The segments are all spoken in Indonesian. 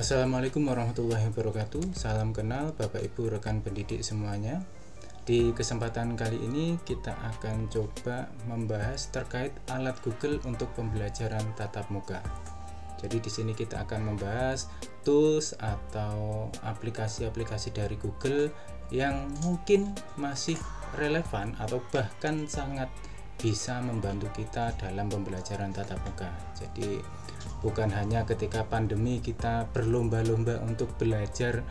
Assalamualaikum warahmatullahi wabarakatuh. Salam kenal Bapak Ibu rekan pendidik semuanya. Di kesempatan kali ini kita akan coba membahas terkait alat Google untuk pembelajaran tatap muka. Jadi di sini kita akan membahas tools atau aplikasi-aplikasi dari Google yang mungkin masih relevan atau bahkan sangat bisa membantu kita dalam pembelajaran tatap muka. Jadi bukan hanya ketika pandemi kita berlomba-lomba untuk belajar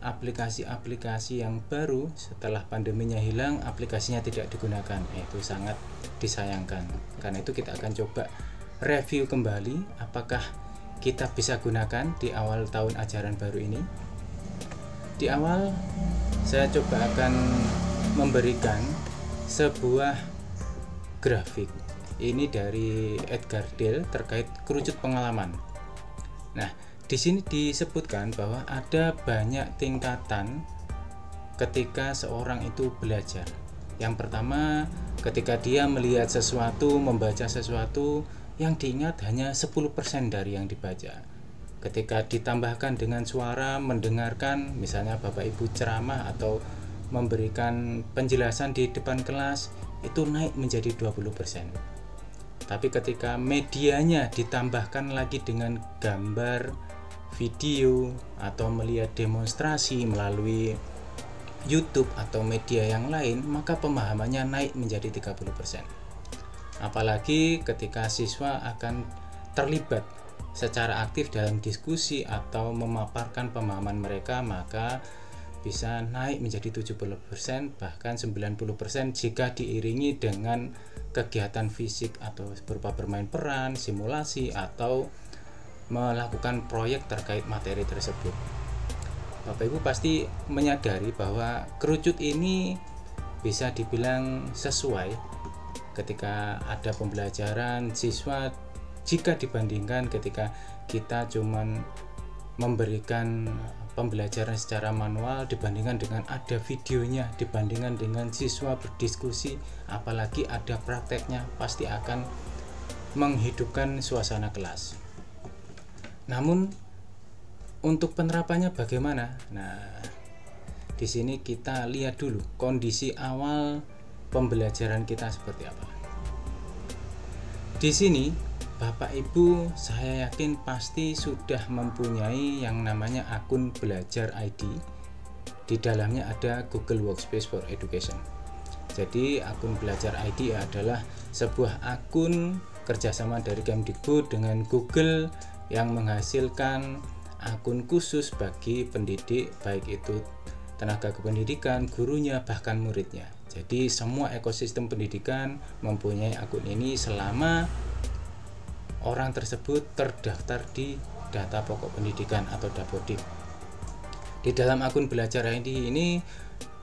aplikasi-aplikasi yang baru, setelah pandeminya hilang aplikasinya tidak digunakan. Itu sangat disayangkan. Karena itu kita akan coba review kembali apakah kita bisa gunakan di awal tahun ajaran baru ini. Di awal saya coba akan memberikan sebuah grafik. Ini dari Edgar Dale terkait kerucut pengalaman. Nah, di sini disebutkan bahwa ada banyak tingkatan ketika seorang itu belajar. Yang pertama, ketika dia melihat sesuatu, membaca sesuatu, yang diingat hanya 10% dari yang dibaca. Ketika ditambahkan dengan suara, mendengarkan, misalnya Bapak Ibu ceramah atau memberikan penjelasan di depan kelas, itu naik menjadi 20%. Tapi ketika medianya ditambahkan lagi dengan gambar, video, atau melihat demonstrasi melalui YouTube atau media yang lain, maka pemahamannya naik menjadi 30%. Apalagi ketika siswa akan terlibat secara aktif dalam diskusi atau memaparkan pemahaman mereka, maka bisa naik menjadi 70%, bahkan 90% jika diiringi dengan kegiatan fisik atau berupa bermain peran, simulasi, atau melakukan proyek terkait materi tersebut. Bapak Ibu pasti menyadari bahwa kerucut ini bisa dibilang sesuai ketika ada pembelajaran siswa jika dibandingkan ketika kita cuman memberikan pembelajaran secara manual dibandingkan dengan ada videonya, dibandingkan dengan siswa berdiskusi, apalagi ada prakteknya, pasti akan menghidupkan suasana kelas. Namun untuk penerapannya bagaimana? Nah, di sini kita lihat dulu kondisi awal pembelajaran kita seperti apa. Di sini Bapak Ibu saya yakin pasti sudah mempunyai yang namanya akun Belajar ID. Di dalamnya ada Google Workspace for Education. Jadi akun Belajar ID adalah sebuah akun kerjasama dari Kemdikbud dengan Google yang menghasilkan akun khusus bagi pendidik, baik itu tenaga kependidikan, gurunya, bahkan muridnya. Jadi semua ekosistem pendidikan mempunyai akun ini selama orang tersebut terdaftar di data pokok pendidikan atau Dapodik. Di dalam akun Belajar ID ini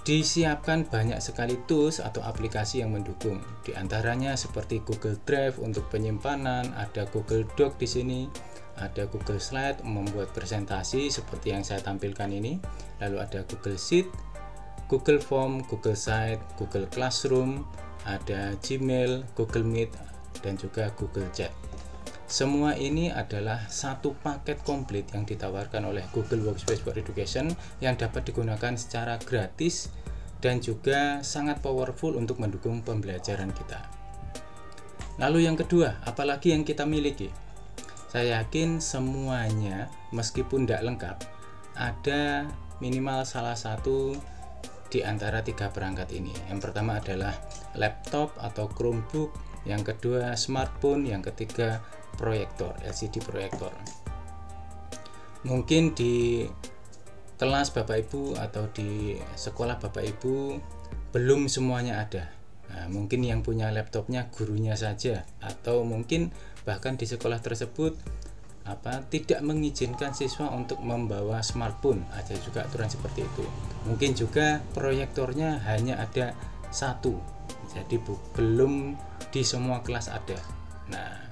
disiapkan banyak sekali tools atau aplikasi yang mendukung. Di antaranya seperti Google Drive untuk penyimpanan, ada Google Doc di sini, ada Google Slide membuat presentasi seperti yang saya tampilkan ini, lalu ada Google Sheet, Google Form, Google Site, Google Classroom, ada Gmail, Google Meet, dan juga Google Chat. Semua ini adalah satu paket komplit yang ditawarkan oleh Google Workspace for Education yang dapat digunakan secara gratis dan juga sangat powerful untuk mendukung pembelajaran kita. Lalu yang kedua, apalagi yang kita miliki? Saya yakin semuanya meskipun tidak lengkap, ada minimal salah satu di antara tiga perangkat ini. Yang pertama adalah laptop atau Chromebook, yang kedua smartphone, yang ketiga proyektor, LCD proyektor. Mungkin di kelas Bapak Ibu atau di sekolah Bapak Ibu belum semuanya ada. Nah, mungkin yang punya laptopnya gurunya saja, atau mungkin bahkan di sekolah tersebut tidak mengizinkan siswa untuk membawa smartphone, ada juga aturan seperti itu. Mungkin juga proyektornya hanya ada satu, jadi belum di semua kelas ada. Nah,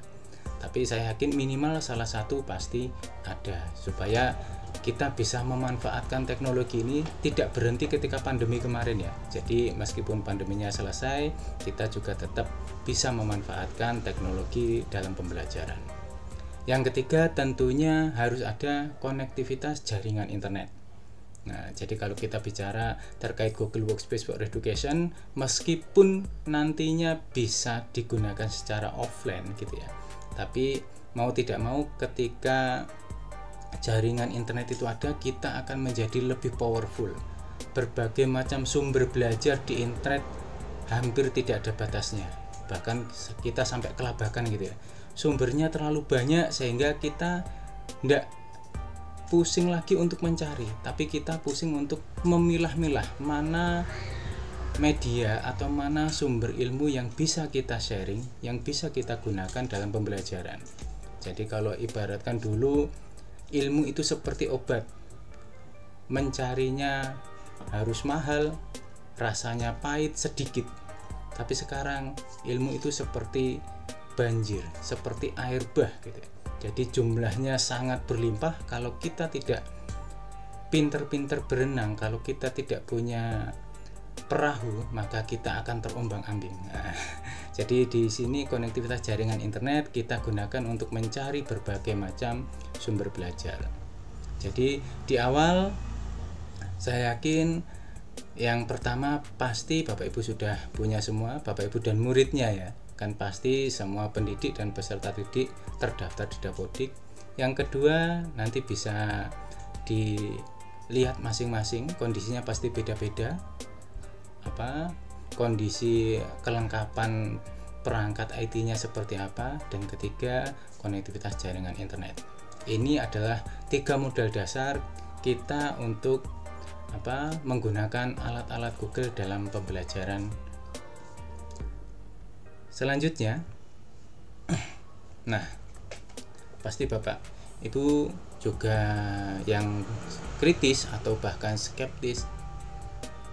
tapi saya yakin minimal salah satu pasti ada, supaya kita bisa memanfaatkan teknologi ini tidak berhenti ketika pandemi kemarin ya. Jadi meskipun pandeminya selesai, kita juga tetap bisa memanfaatkan teknologi dalam pembelajaran. Yang ketiga tentunya harus ada konektivitas jaringan internet. Nah, jadi kalau kita bicara terkait Google Workspace for Education, meskipun nantinya bisa digunakan secara offline gitu ya, tapi mau tidak mau ketika jaringan internet itu ada, kita akan menjadi lebih powerful. Berbagai macam sumber belajar di internet hampir tidak ada batasnya, bahkan kita sampai kelabakan gitu ya, sumbernya terlalu banyak sehingga kita tidak pusing lagi untuk mencari, tapi kita pusing untuk memilah-milah mana media atau mana sumber ilmu yang bisa kita sharing, yang bisa kita gunakan dalam pembelajaran. Jadi kalau ibaratkan dulu ilmu itu seperti obat, mencarinya harus mahal, rasanya pahit sedikit. Tapi sekarang ilmu itu seperti banjir, seperti air bah gitu. Jadi jumlahnya sangat berlimpah. Kalau kita tidak pinter-pinter berenang, kalau kita tidak punya perahu, maka kita akan terombang-ambing. Nah, jadi di sini konektivitas jaringan internet kita gunakan untuk mencari berbagai macam sumber belajar. Jadi di awal saya yakin yang pertama pasti Bapak Ibu sudah punya semua, Bapak Ibu dan muridnya ya. Kan pasti semua pendidik dan peserta didik terdaftar di Dapodik. Yang kedua nanti bisa dilihat masing-masing, kondisinya pasti beda-beda. Kondisi kelengkapan perangkat IT-nya seperti apa, dan ketiga konektivitas jaringan internet. Ini adalah 3 modal dasar kita untuk menggunakan alat-alat Google dalam pembelajaran. Selanjutnya, nah pasti Bapak Ibu juga yang kritis atau bahkan skeptis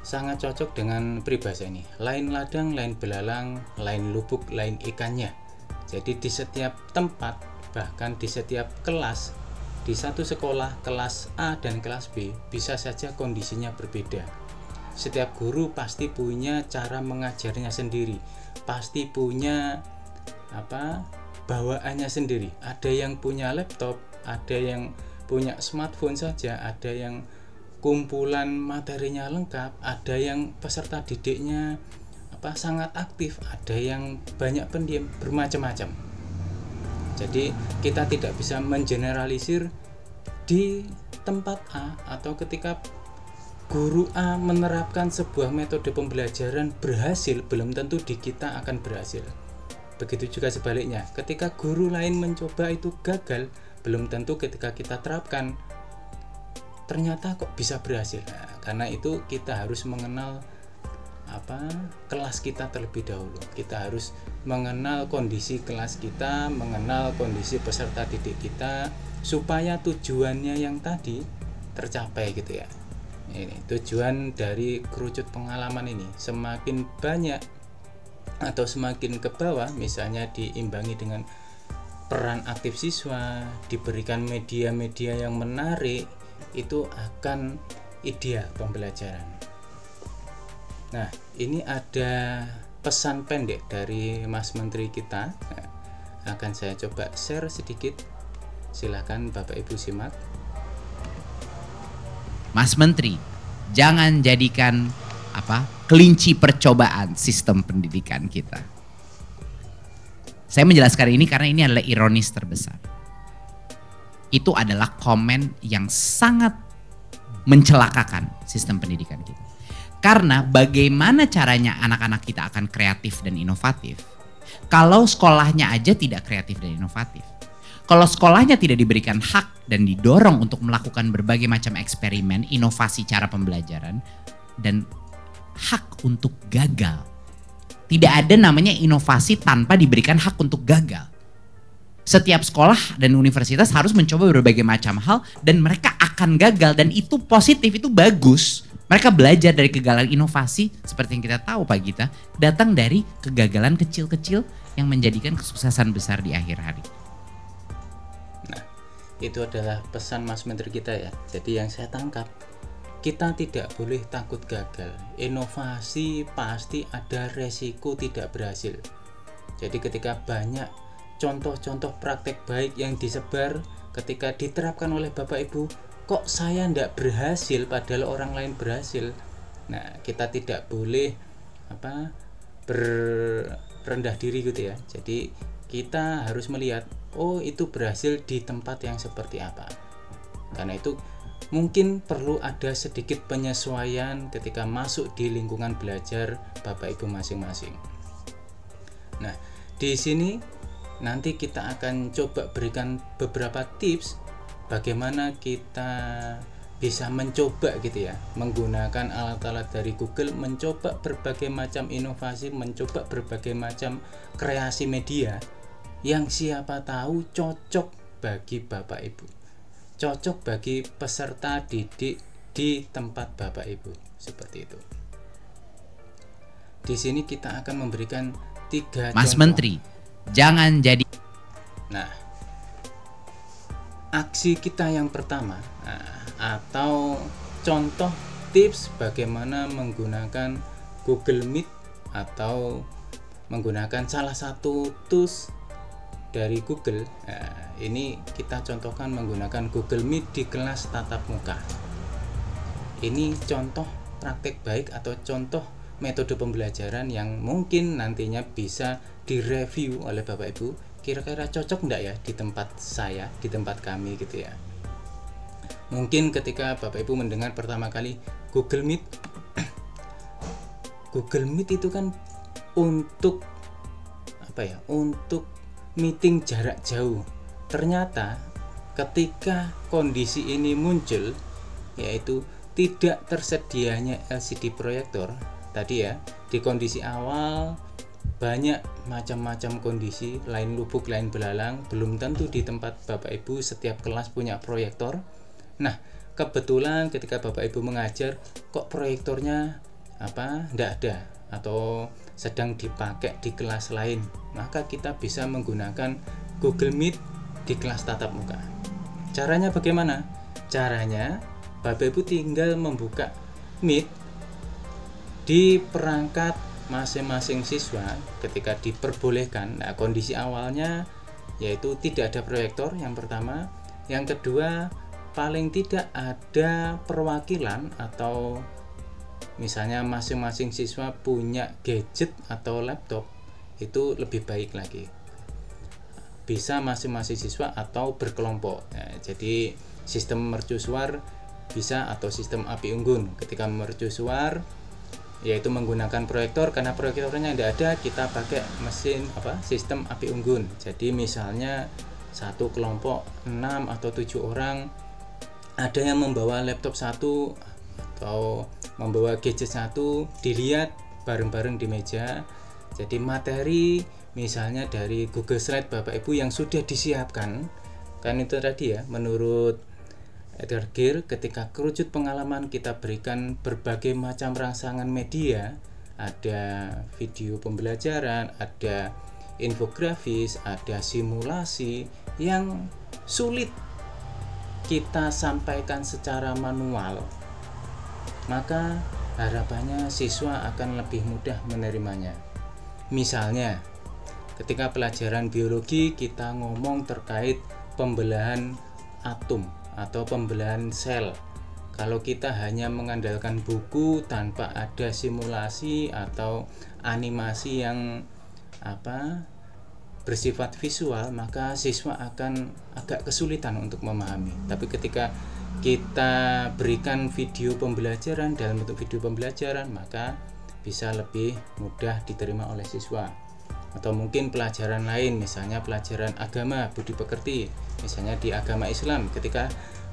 sangat cocok dengan peribahasa ini, lain ladang, lain belalang, lain lubuk, lain ikannya. Jadi di setiap tempat, bahkan di setiap kelas, di satu sekolah, kelas A dan kelas B bisa saja kondisinya berbeda. Setiap guru pasti punya cara mengajarnya sendiri, pasti punya bawaannya sendiri. Ada yang punya laptop, ada yang punya smartphone saja, ada yang kumpulan materinya lengkap, ada yang peserta didiknya sangat aktif, ada yang banyak pendiam, bermacam-macam. Jadi kita tidak bisa mengeneralisir di tempat A, atau ketika guru A menerapkan sebuah metode pembelajaran berhasil, belum tentu di kita akan berhasil. Begitu juga sebaliknya, ketika guru lain mencoba itu gagal, belum tentu ketika kita terapkan ternyata kok bisa berhasil. Nah, karena itu kita harus mengenal kelas kita terlebih dahulu. Kita harus mengenal kondisi kelas kita, mengenal kondisi peserta didik kita, supaya tujuannya yang tadi tercapai gitu ya. Ini tujuan dari kerucut pengalaman ini, semakin banyak atau semakin ke bawah, misalnya diimbangi dengan peran aktif siswa, diberikan media-media yang menarik, itu akan ideal pembelajaran. Nah, ini ada pesan pendek dari Mas Menteri kita. Nah, akan saya coba share sedikit. Silakan Bapak Ibu simak. Mas Menteri, jangan jadikan kelinci percobaan sistem pendidikan kita. Saya menjelaskan ini karena ini adalah ironis terbesar. Itu adalah komen yang sangat mencelakakan sistem pendidikan kita. Karena bagaimana caranya anak-anak kita akan kreatif dan inovatif kalau sekolahnya aja tidak kreatif dan inovatif. Kalau sekolahnya tidak diberikan hak dan didorong untuk melakukan berbagai macam eksperimen, inovasi cara pembelajaran, dan hak untuk gagal. Tidak ada namanya inovasi tanpa diberikan hak untuk gagal. Setiap sekolah dan universitas harus mencoba berbagai macam hal dan mereka akan gagal, dan itu positif, itu bagus. Mereka belajar dari kegagalan. Inovasi seperti yang kita tahu Pak Gita datang dari kegagalan kecil-kecil yang menjadikan kesuksesan besar di akhir hari. Nah, itu adalah pesan Mas Menteri kita ya. Jadi yang saya tangkap, kita tidak boleh takut gagal. Inovasi pasti ada resiko tidak berhasil. Jadi ketika banyak contoh-contoh praktek baik yang disebar ketika diterapkan oleh Bapak Ibu, kok saya tidak berhasil padahal orang lain berhasil. Nah, kita tidak boleh rendah diri gitu ya. Jadi kita harus melihat, oh itu berhasil di tempat yang seperti apa. Karena itu mungkin perlu ada sedikit penyesuaian ketika masuk di lingkungan belajar Bapak Ibu masing-masing. Nah, di sini nanti kita akan coba berikan beberapa tips bagaimana kita bisa mencoba gitu ya, menggunakan alat-alat dari Google, mencoba berbagai macam inovasi, mencoba berbagai macam kreasi media yang siapa tahu cocok bagi Bapak Ibu, cocok bagi peserta didik di tempat Bapak Ibu, seperti itu. Di sini kita akan memberikan 3 Mas contoh. Menteri, jangan jadi. Nah, aksi kita yang pertama, atau contoh tips bagaimana menggunakan Google Meet atau menggunakan salah satu tools dari Google. Ini kita contohkan menggunakan Google Meet di kelas tatap muka. Ini contoh praktek baik atau contoh metode pembelajaran yang mungkin nantinya bisa direview oleh Bapak Ibu. Kira-kira cocok enggak ya di tempat saya, di tempat kami gitu ya. Mungkin ketika Bapak Ibu mendengar pertama kali Google Meet, Google Meet itu kan untuk untuk meeting jarak jauh. Ternyata ketika kondisi ini muncul, yaitu tidak tersedianya LCD proyektor tadi ya, di kondisi awal banyak macam-macam kondisi, lain lubuk lain belalang, belum tentu di tempat Bapak Ibu setiap kelas punya proyektor. Nah, kebetulan ketika Bapak Ibu mengajar kok proyektornya enggak ada atau sedang dipakai di kelas lain, maka kita bisa menggunakan Google Meet di kelas tatap muka. Caranya bagaimana? Caranya Bapak Ibu tinggal membuka Meet di perangkat masing-masing siswa ketika diperbolehkan. Nah, kondisi awalnya yaitu tidak ada proyektor yang pertama, yang kedua paling tidak ada perwakilan atau misalnya masing-masing siswa punya gadget atau laptop, itu lebih baik lagi. Bisa masing-masing siswa atau berkelompok. Nah, jadi sistem mercusuar bisa atau sistem api unggun. Ketika mercusuar yaitu menggunakan proyektor, karena proyektornya tidak ada, kita pakai sistem api unggun. Jadi misalnya satu kelompok 6 atau 7 orang, ada yang membawa laptop satu atau membawa gadget satu, dilihat bareng-bareng di meja. Jadi materi misalnya dari Google Slide Bapak Ibu yang sudah disiapkan, kan itu tadi ya, menurut Edgar Gear, ketika kerucut pengalaman kita berikan berbagai macam rangsangan media, ada video pembelajaran, ada infografis, ada simulasi yang sulit kita sampaikan secara manual, maka harapannya siswa akan lebih mudah menerimanya. Misalnya ketika pelajaran biologi kita ngomong terkait pembelahan atom atau pembelahan sel, kalau kita hanya mengandalkan buku tanpa ada simulasi atau animasi yang bersifat visual, maka siswa akan agak kesulitan untuk memahami. Tapi ketika kita berikan video pembelajaran dalam bentuk video pembelajaran, maka bisa lebih mudah diterima oleh siswa. Atau mungkin pelajaran lain, misalnya pelajaran agama, budi pekerti, misalnya di agama Islam, ketika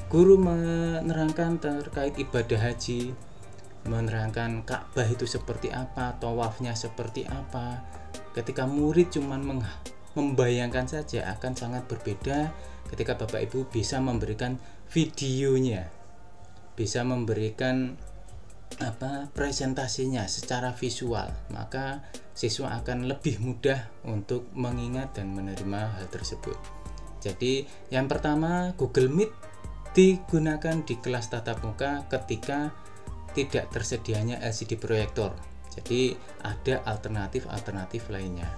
guru menerangkan terkait ibadah haji, menerangkan Ka'bah itu seperti apa, tawafnya seperti apa, ketika murid cuman membayangkan saja, akan sangat berbeda ketika Bapak Ibu bisa memberikan videonya, bisa memberikan presentasinya secara visual, maka siswa akan lebih mudah untuk mengingat dan menerima hal tersebut. Jadi yang pertama, Google Meet digunakan di kelas tatap muka ketika tidak tersedianya LCD proyektor. Jadi ada alternatif-alternatif lainnya.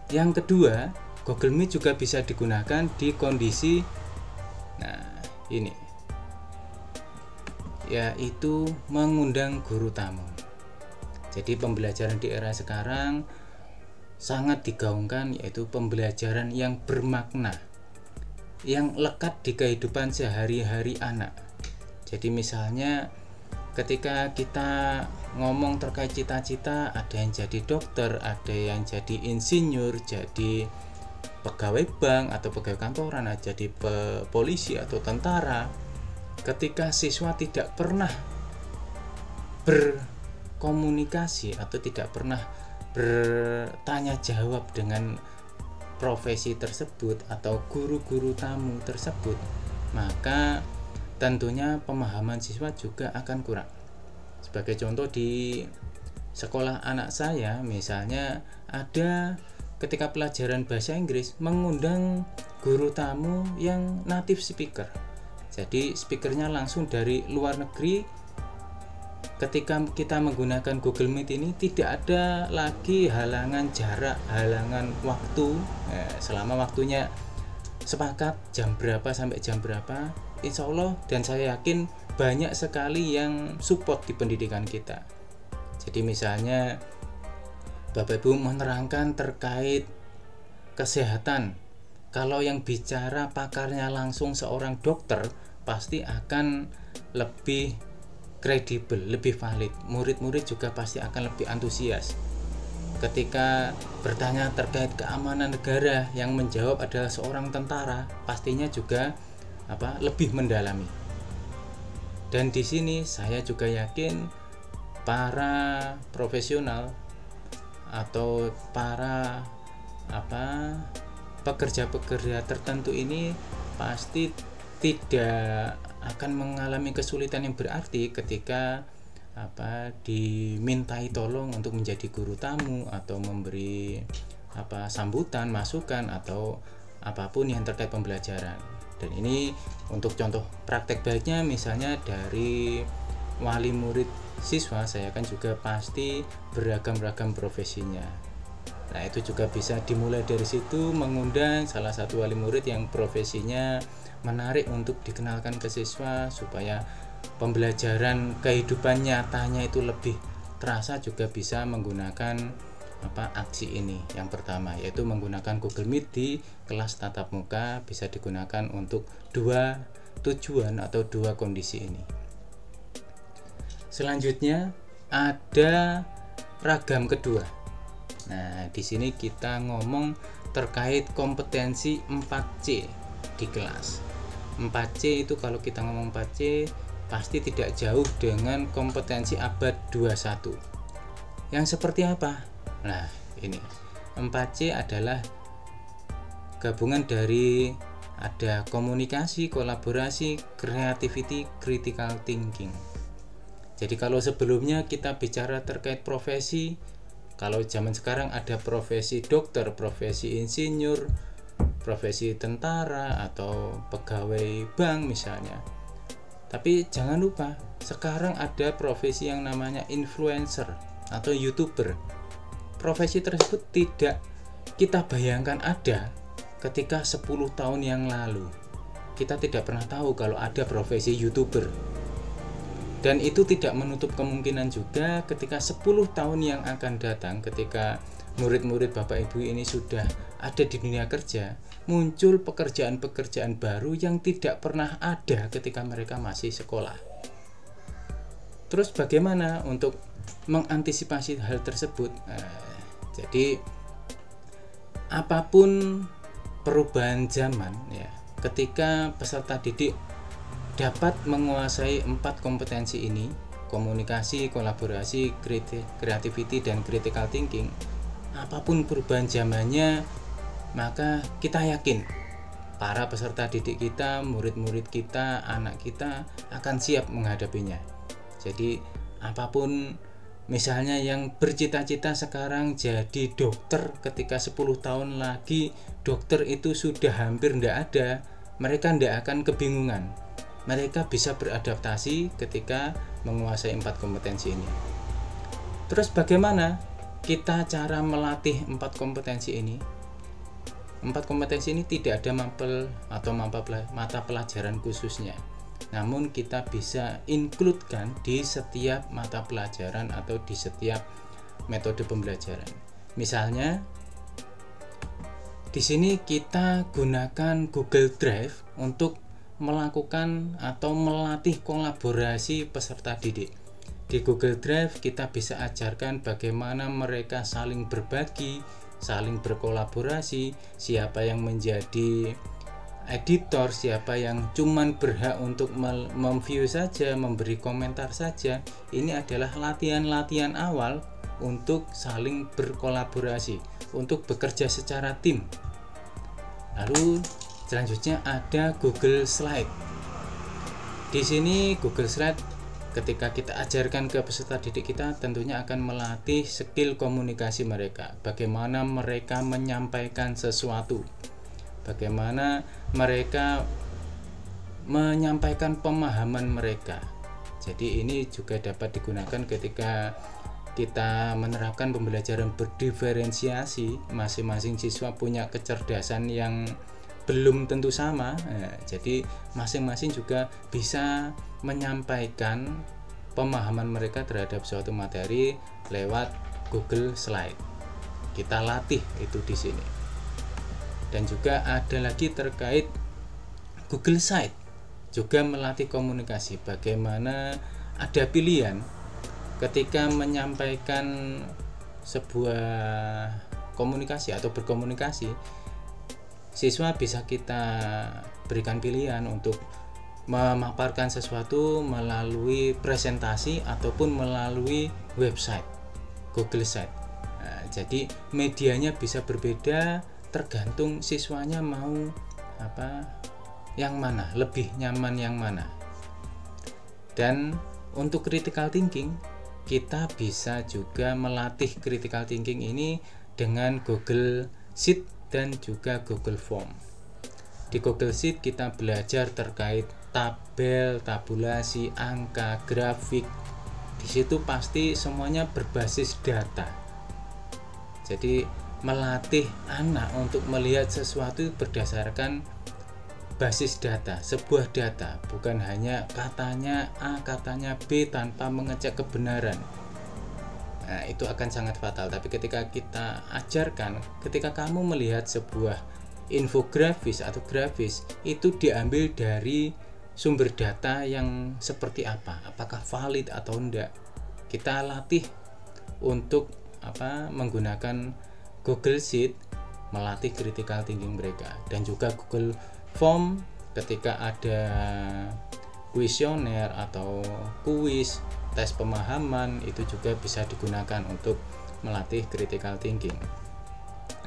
Yang kedua, Google Meet juga bisa digunakan di kondisi ini, yaitu mengundang guru tamu. Jadi pembelajaran di era sekarang sangat digaungkan, yaitu pembelajaran yang bermakna, yang lekat di kehidupan sehari-hari anak. Jadi misalnya ketika kita ngomong terkait cita-cita, ada yang jadi dokter, ada yang jadi insinyur, jadi pegawai bank atau pegawai kantoran, jadi polisi atau tentara. Ketika siswa tidak pernah berkomunikasi atau tidak pernah bertanya jawab dengan profesi tersebut atau guru-guru tamu tersebut, maka tentunya pemahaman siswa juga akan kurang. Sebagai contoh, di sekolah anak saya misalnya ada ketika pelajaran bahasa Inggris mengundang guru tamu yang native speaker. Jadi speakernya langsung dari luar negeri. Ketika kita menggunakan Google Meet ini tidak ada lagi halangan jarak, halangan waktu. Selama waktunya sepakat jam berapa sampai jam berapa, insya Allah dan saya yakin banyak sekali yang support di pendidikan kita. Jadi misalnya Bapak Ibu menerangkan terkait kesehatan, kalau yang bicara pakarnya langsung seorang dokter pasti akan lebih kredibel, lebih valid. Murid-murid juga pasti akan lebih antusias. Ketika bertanya terkait keamanan negara, yang menjawab adalah seorang tentara, pastinya juga lebih mendalami. Dan di sini saya juga yakin para profesional atau para pekerja-pekerja tertentu ini pasti tidak akan mengalami kesulitan yang berarti ketika dimintai tolong untuk menjadi guru tamu atau memberi sambutan, masukan atau apapun yang terkait pembelajaran. Dan ini untuk contoh praktek baiknya, misalnya dari wali murid siswa, saya kan juga pasti beragam-ragam profesinya. Nah, itu juga bisa dimulai dari situ, mengundang salah satu wali murid yang profesinya menarik untuk dikenalkan ke siswa supaya pembelajaran kehidupan nyatanya itu lebih terasa, juga bisa menggunakan aksi ini. Yang pertama yaitu menggunakan Google Meet di kelas tatap muka, bisa digunakan untuk dua tujuan atau dua kondisi ini. Selanjutnya ada ragam kedua. Nah, di sini kita ngomong terkait kompetensi 4C di kelas. 4C itu kalau kita ngomong 4C pasti tidak jauh dengan kompetensi abad 21. Yang seperti apa? Nah, ini 4C adalah gabungan dari ada komunikasi, kolaborasi, creativity, critical thinking. Jadi kalau sebelumnya kita bicara terkait profesi, kalau zaman sekarang ada profesi dokter, profesi insinyur, profesi tentara atau pegawai bank misalnya. Tapi jangan lupa, sekarang ada profesi yang namanya influencer atau YouTuber. Profesi tersebut tidak kita bayangkan ada ketika 10 tahun yang lalu. Kita tidak pernah tahu kalau ada profesi YouTuber. Dan itu tidak menutup kemungkinan juga ketika 10 tahun yang akan datang, ketika murid-murid Bapak Ibu ini sudah ada di dunia kerja, muncul pekerjaan-pekerjaan baru yang tidak pernah ada ketika mereka masih sekolah. Terus bagaimana untuk mengantisipasi hal tersebut? Jadi apapun perubahan zaman ya, ketika peserta didik dapat menguasai 4 kompetensi ini, komunikasi, kolaborasi, creativity, dan critical thinking, apapun perubahan zamannya, maka kita yakin para peserta didik kita, murid-murid kita, anak kita akan siap menghadapinya. Jadi apapun, misalnya yang bercita-cita sekarang jadi dokter, ketika 10 tahun lagi dokter itu sudah hampir tidak ada, mereka tidak akan kebingungan. Mereka bisa beradaptasi ketika menguasai 4 kompetensi ini. Terus bagaimana kita cara melatih 4 kompetensi ini? 4 kompetensi ini tidak ada mapel atau mata pelajaran khususnya, namun kita bisa include-kan di setiap mata pelajaran atau di setiap metode pembelajaran. Misalnya di sini kita gunakan Google Drive untuk melakukan atau melatih kolaborasi peserta didik. Di Google Drive kita bisa ajarkan bagaimana mereka saling berbagi, saling berkolaborasi, siapa yang menjadi editor, siapa yang cuman berhak untuk memview saja, memberi komentar saja. Ini adalah latihan-latihan awal untuk saling berkolaborasi, untuk bekerja secara tim. Lalu selanjutnya ada Google Slide. Di sini Google Slide ketika kita ajarkan ke peserta didik kita tentunya akan melatih skill komunikasi mereka, bagaimana mereka menyampaikan sesuatu, bagaimana mereka menyampaikan pemahaman mereka. Jadi ini juga dapat digunakan ketika kita menerapkan pembelajaran berdiferensiasi. Masing-masing siswa punya kecerdasan yang belum tentu sama, jadi masing-masing juga bisa menyampaikan pemahaman mereka terhadap suatu materi lewat Google Slide. Kita latih itu di sini. Dan juga ada lagi terkait Google Site, juga melatih komunikasi, bagaimana ada pilihan ketika menyampaikan sebuah komunikasi atau berkomunikasi. Siswa bisa kita berikan pilihan untuk memaparkan sesuatu melalui presentasi ataupun melalui website Google Site. Nah, jadi medianya bisa berbeda tergantung siswanya mau yang mana, lebih nyaman yang mana. Dan untuk critical thinking, kita bisa juga melatih critical thinking ini dengan Google Sheet dan juga Google Form. Di Google Sheet kita belajar terkait tabel, tabulasi, angka, grafik. Di situ pasti semuanya berbasis data. Jadi melatih anak untuk melihat sesuatu berdasarkan basis data, sebuah data, bukan hanya katanya A, katanya B tanpa mengecek kebenaran. Nah, itu akan sangat fatal. Tapi ketika kita ajarkan, ketika kamu melihat sebuah infografis atau grafis, itu diambil dari sumber data yang seperti apa, apakah valid atau enggak. Kita latih untuk menggunakan Google Sheet, melatih critical thinking mereka. Dan juga Google Form ketika ada kuesioner atau kuis, tes pemahaman, itu juga bisa digunakan untuk melatih critical thinking.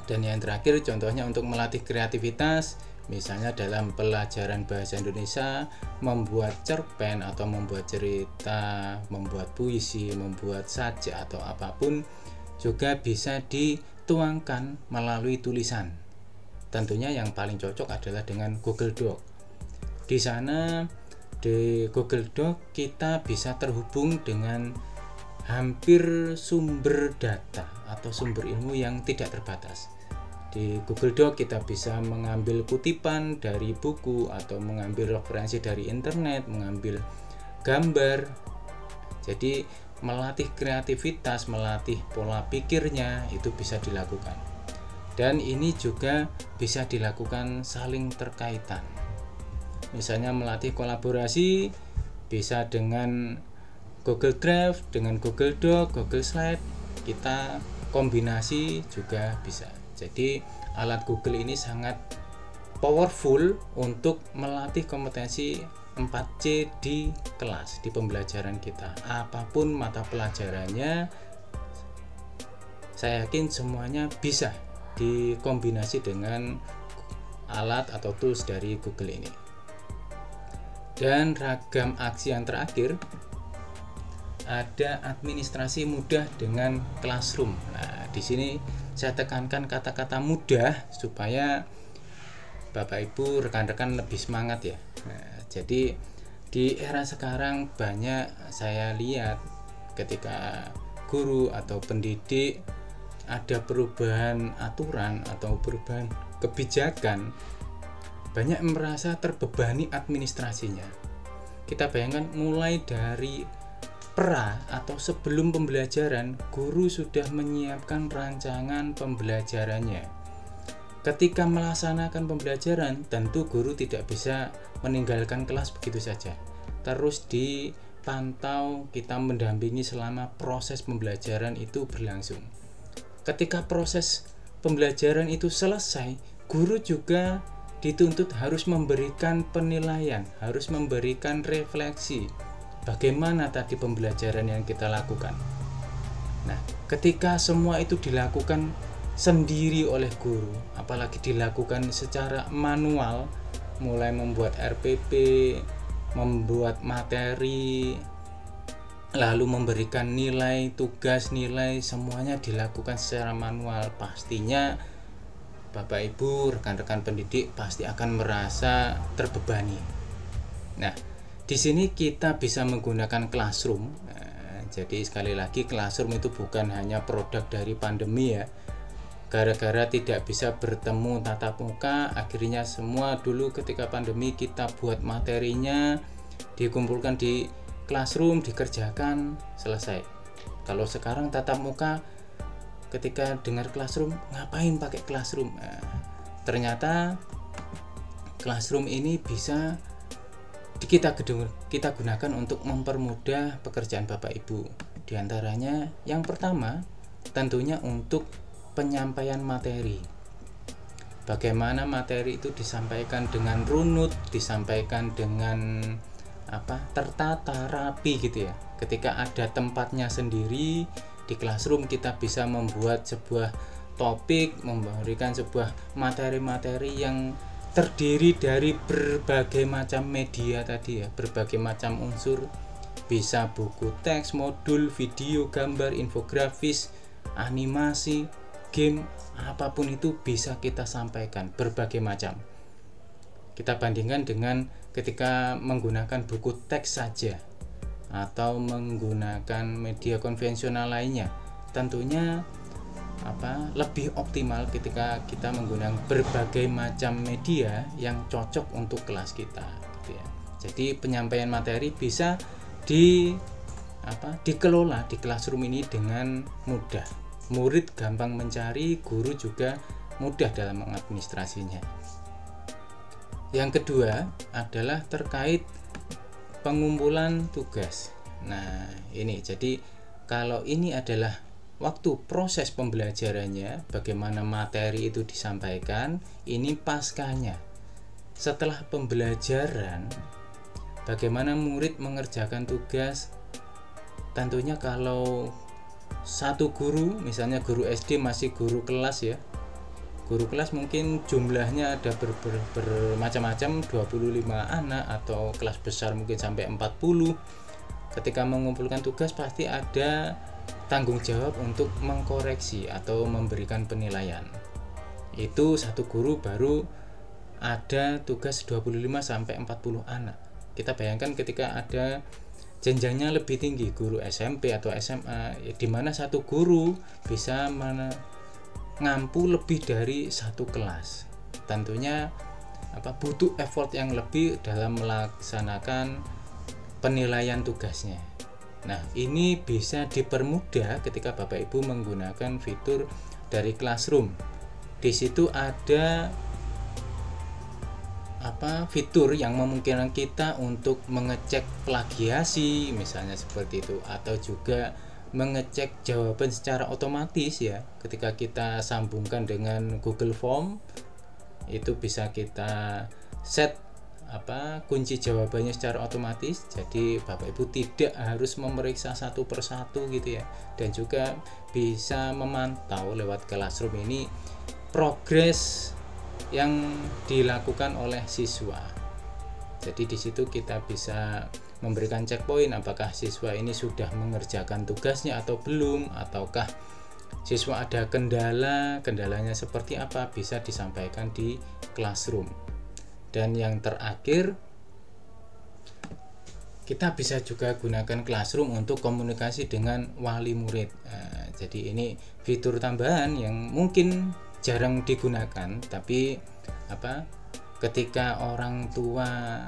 Dan yang terakhir contohnya untuk melatih kreativitas, misalnya dalam pelajaran bahasa Indonesia, membuat cerpen atau membuat cerita, membuat puisi, membuat sajak atau apapun juga bisa dituangkan melalui tulisan. Tentunya yang paling cocok adalah dengan Google Doc. Di sana di Google Doc kita bisa terhubung dengan hampir sumber data atau sumber ilmu yang tidak terbatas. Di Google Doc kita bisa mengambil kutipan dari buku atau mengambil referensi dari internet, mengambil gambar. Jadi melatih kreativitas, melatih pola pikirnya itu bisa dilakukan. Dan ini juga bisa dilakukan saling terkaitan. Misalnya melatih kolaborasi bisa dengan Google Drive, dengan Google Doc, Google Slide, kita kombinasi juga bisa. Jadi alat Google ini sangat powerful untuk melatih kompetensi 4C di kelas, di pembelajaran kita. Apapun mata pelajarannya, saya yakin semuanya bisa dikombinasi dengan alat atau tools dari Google ini. Dan ragam aksi yang terakhir ada administrasi mudah dengan Classroom. Nah, di sini saya tekankan kata-kata mudah supaya Bapak Ibu rekan-rekan lebih semangat ya. Nah, jadi di era sekarang banyak saya lihat ketika guru atau pendidik ada perubahan aturan atau perubahan kebijakan, banyak yang merasa terbebani administrasinya. Kita bayangkan mulai dari atau sebelum pembelajaran, guru sudah menyiapkan rancangan pembelajarannya. Ketika melaksanakan pembelajaran, tentu guru tidak bisa meninggalkan kelas begitu saja. Terus dipantau, kita mendampingi selama proses pembelajaran itu berlangsung. Ketika proses pembelajaran itu selesai, guru juga dituntut harus memberikan penilaian, harus memberikan refleksi. Bagaimana tadi pembelajaran yang kita lakukan. Nah, ketika semua itu dilakukan sendiri oleh guru, apalagi dilakukan secara manual, mulai membuat RPP, membuat materi, lalu memberikan nilai, tugas, nilai, semuanya dilakukan secara manual. Pastinya Bapak Ibu, rekan-rekan pendidik pasti akan merasa terbebani. Nah, di sini kita bisa menggunakan Classroom. Nah, jadi sekali lagi Classroom itu bukan hanya produk dari pandemi ya. Gara-gara tidak bisa bertemu tatap muka, akhirnya semua dulu ketika pandemi kita buat materinya, dikumpulkan di Classroom, dikerjakan, selesai. Kalau sekarang tatap muka, ketika dengar Classroom, ngapain pakai Classroom? Nah, ternyata Classroom ini bisa kita gunakan untuk mempermudah pekerjaan Bapak Ibu. Di antaranya yang pertama tentunya untuk penyampaian materi. Bagaimana materi itu disampaikan dengan runut, disampaikan dengan tertata rapi gitu ya. Ketika ada tempatnya sendiri di Classroom, kita bisa membuat sebuah topik, memberikan sebuah materi-materi yang terdiri dari berbagai macam media tadi ya, berbagai macam unsur. Bisa buku teks, modul, video, gambar, infografis, animasi, game, apapun itu bisa kita sampaikan, berbagai macam. Kita bandingkan dengan ketika menggunakan buku teks saja atau menggunakan media konvensional lainnya. Tentunya lebih optimal ketika kita menggunakan berbagai macam media yang cocok untuk kelas kita gitu ya. Jadi penyampaian materi bisa dikelola di Classroom ini dengan mudah. Murid gampang mencari, guru juga mudah dalam mengadministrasinya. Yang kedua adalah terkait pengumpulan tugas. Nah, ini jadi kalau ini adalah waktu proses pembelajarannya, bagaimana materi itu disampaikan, ini paskanya. Setelah pembelajaran, bagaimana murid mengerjakan tugas. Tentunya kalau satu guru, misalnya guru SD masih guru kelas ya. Guru kelas mungkin jumlahnya ada bermacam-macam, 25 anak, atau kelas besar mungkin sampai 40. Ketika mengumpulkan tugas pasti ada tanggung jawab untuk mengkoreksi atau memberikan penilaian. Itu satu guru baru ada tugas 25 sampai 40 anak. Kita bayangkan ketika ada jenjangnya lebih tinggi, guru SMP atau SMA, di mana satu guru bisa mengampu lebih dari satu kelas. Tentunya butuh effort yang lebih dalam melaksanakan penilaian tugasnya. Nah, ini bisa dipermudah ketika Bapak Ibu menggunakan fitur dari Classroom. Di situ ada fitur yang memungkinkan kita untuk mengecek plagiasi, misalnya seperti itu, atau juga mengecek jawaban secara otomatis ya. Ketika kita sambungkan dengan Google Form, itu bisa kita set kunci jawabannya secara otomatis. Jadi Bapak Ibu tidak harus memeriksa satu persatu gitu ya, dan juga bisa memantau lewat Classroom ini progres yang dilakukan oleh siswa. Jadi di situ kita bisa memberikan checkpoint apakah siswa ini sudah mengerjakan tugasnya atau belum, ataukah siswa ada kendalanya seperti apa, bisa disampaikan di Classroom. Dan yang terakhir, kita bisa juga gunakan Classroom untuk komunikasi dengan wali murid. Jadi ini fitur tambahan yang mungkin jarang digunakan, tapi ketika orang tua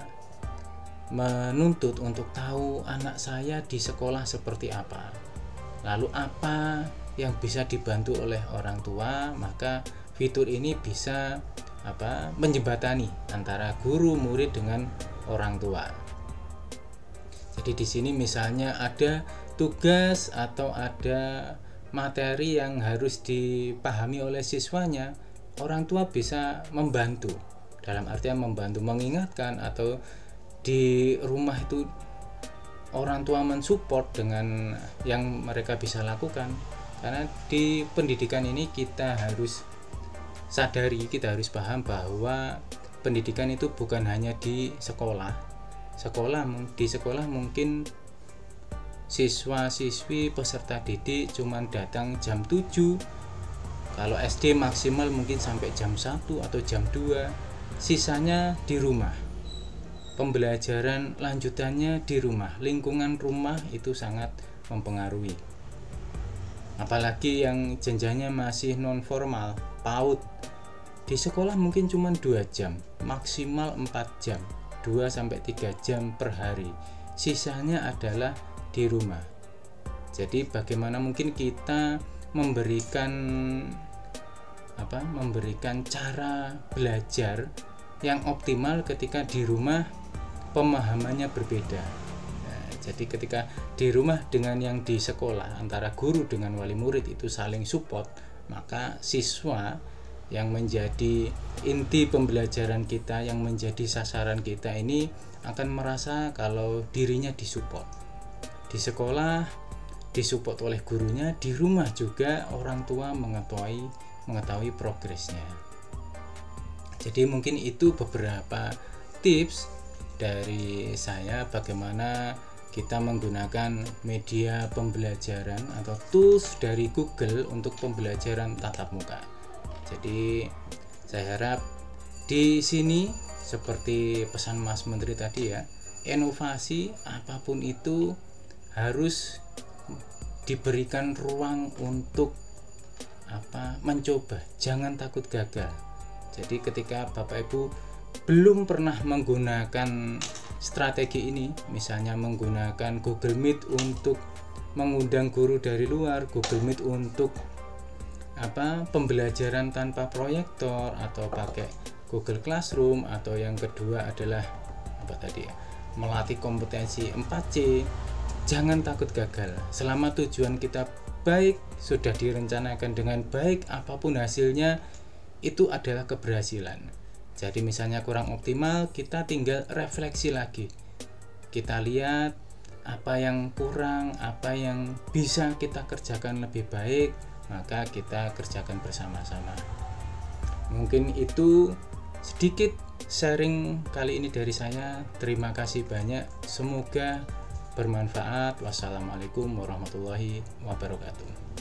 menuntut untuk tahu anak saya di sekolah seperti apa, lalu apa yang bisa dibantu oleh orang tua, maka fitur ini bisa menjembatani antara guru, murid dengan orang tua. Jadi di sini misalnya ada tugas atau ada materi yang harus dipahami oleh siswanya, orang tua bisa membantu, dalam artian membantu mengingatkan, atau di rumah itu orang tua mensupport dengan yang mereka bisa lakukan. Karena di pendidikan ini kita harus sadari, kita harus paham bahwa pendidikan itu bukan hanya di sekolah. Di sekolah mungkin siswa-siswi peserta didik cuman datang jam 7. Kalau SD maksimal mungkin sampai jam 1 atau jam 2. Sisanya di rumah. Pembelajaran lanjutannya di rumah. Lingkungan rumah itu sangat mempengaruhi. Apalagi yang jenjangnya masih non formal, PAUD. Di sekolah mungkin cuma 2 jam, maksimal 4 jam, 2-3 jam per hari. Sisanya adalah di rumah. Jadi bagaimana mungkin kita memberikan cara belajar yang optimal ketika di rumah pemahamannya berbeda. Jadi ketika di rumah dengan yang di sekolah, antara guru dengan wali murid itu saling support, maka siswa yang menjadi inti pembelajaran kita, yang menjadi sasaran kita ini akan merasa kalau dirinya disupport. Di sekolah disupport oleh gurunya, di rumah juga orang tua mengetahui progresnya. Jadi mungkin itu beberapa tips dari saya bagaimana kita menggunakan media pembelajaran atau tools dari Google untuk pembelajaran tatap muka. Jadi saya harap di sini seperti pesan Mas Menteri tadi ya, inovasi apapun itu harus diberikan ruang untuk mencoba, jangan takut gagal. Jadi ketika Bapak Ibu belum pernah menggunakan strategi ini, misalnya menggunakan Google Meet untuk mengundang guru dari luar, Google Meet untuk pembelajaran tanpa proyektor, atau pakai Google Classroom, atau yang kedua adalah melatih kompetensi 4C. Jangan takut gagal. Selama tujuan kita baik, sudah direncanakan dengan baik, apapun hasilnya itu adalah keberhasilan. Jadi misalnya kurang optimal, kita tinggal refleksi lagi. Kita lihat apa yang kurang, apa yang bisa kita kerjakan lebih baik, maka kita kerjakan bersama-sama. Mungkin itu sedikit sharing kali ini dari saya. Terima kasih banyak, semoga bermanfaat. Wassalamualaikum warahmatullahi wabarakatuh.